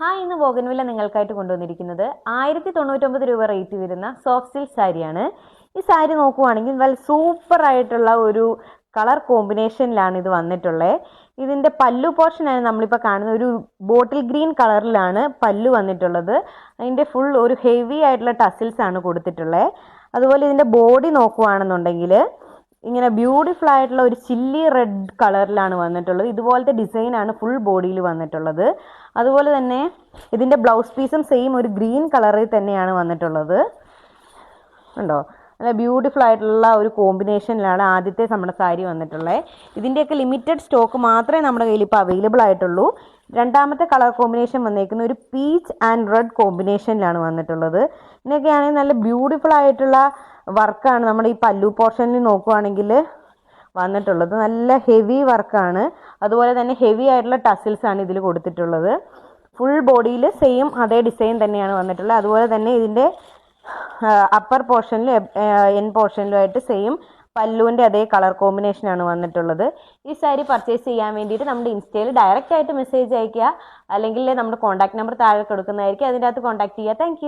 Hi, ഇന്ന് bougainvillea നിങ്ങൾക്കായിട്ട് കൊണ്ടുവന്നിരിക്കുന്നത് 1099 രൂപ റേറ്റ് വരുന്ന സോഫ്റ്റ് സിൽക്ക് സാരിയാണ്. ഈ സാരി നോക്കുവാണെങ്കിൽ നല്ല സൂപ്പർ ആയിട്ടുള്ള ഒരു കളർ കോമ്പിനേഷനിലാണ് ഇത് വന്നിട്ടുള്ളത്. ഇതിൻ്റെ പല്ലു പോർഷനാണ് നമ്മളിപ്പോൾ കാണുന്നത്. ഒരു ബോട്ടിൽ ഗ്രീൻ കളറിലാണ് പല്ലു വന്നിട്ടുള്ളത്. അതിൻ്റെ ഫുൾ ഒരു ഹെവി ആയിട്ടുള്ള ടസിൽസ് ആണ് കൊടുത്തിട്ടുള്ളത്. അതുപോലെ ഇതിൻ്റെ ബോഡി നോക്കുവാണെന്നുണ്ടെങ്കിൽ ഇങ്ങനെ ബ്യൂട്ടിഫുൾ ആയിട്ടുള്ള ഒരു ചില്ലി റെഡ് കളറിലാണ് വന്നിട്ടുള്ളത്. ഇതുപോലത്തെ ഡിസൈനാണ് ഫുൾ ബോഡിയിൽ വന്നിട്ടുള്ളത്. അതുപോലെ തന്നെ ഇതിൻ്റെ ബ്ലൗസ് പീസും സെയിം ഒരു ഗ്രീൻ കളറിൽ തന്നെയാണ് വന്നിട്ടുള്ളത്. ഉണ്ടോ, നല്ല ബ്യൂട്ടിഫുൾ ആയിട്ടുള്ള ഒരു കോമ്പിനേഷനിലാണ് ആദ്യത്തെ നമ്മുടെ സാരി വന്നിട്ടുള്ളത്. ഇതിൻ്റെയൊക്കെ ലിമിറ്റഡ് സ്റ്റോക്ക് മാത്രമേ നമ്മുടെ കയ്യിൽ ഇപ്പോൾ അവൈലബിൾ ആയിട്ടുള്ളൂ. രണ്ടാമത്തെ കളർ കോമ്പിനേഷൻ വന്നേക്കുന്ന ഒരു പീച്ച് ആൻഡ് റെഡ് കോമ്പിനേഷനിലാണ് വന്നിട്ടുള്ളത്. ഇതിനൊക്കെയാണെങ്കിൽ നല്ല ബ്യൂട്ടിഫുൾ ആയിട്ടുള്ള വർക്കാണ് നമ്മുടെ ഈ പല്ലു പോർഷനിൽ നോക്കുവാണെങ്കിൽ വന്നിട്ടുള്ളത്. നല്ല ഹെവി വർക്കാണ്. അതുപോലെ തന്നെ ഹെവി ആയിട്ടുള്ള ടസിൽസ് ആണ് ഇതിൽ കൊടുത്തിട്ടുള്ളത്. ഫുൾ ബോഡിയിൽ സെയിം അതേ ഡിസൈൻ തന്നെയാണ് വന്നിട്ടുള്ളത്. അതുപോലെ തന്നെ ഇതിൻ്റെ അപ്പർ പോർഷനിലും എൻ പോർഷനിലുമായിട്ട് സെയിം പല്ലുവിൻ്റെ അതേ കളർ കോമ്പിനേഷനാണ് വന്നിട്ടുള്ളത്. ഈ സാരി പർച്ചേസ് ചെയ്യാൻ വേണ്ടിയിട്ട് നമ്മുടെ ഇൻസ്റ്റയിൽ ഡയറക്റ്റ് ആയിട്ട് മെസ്സേജ് അയയ്ക്കുക, അല്ലെങ്കിൽ നമ്മുടെ കോൺടാക്ട് നമ്പർ താഴെ കൊടുക്കുന്നതായിരിക്കും. അതിൻ്റെ അകത്ത് കോൺടാക്ട് ചെയ്യുക. താങ്ക്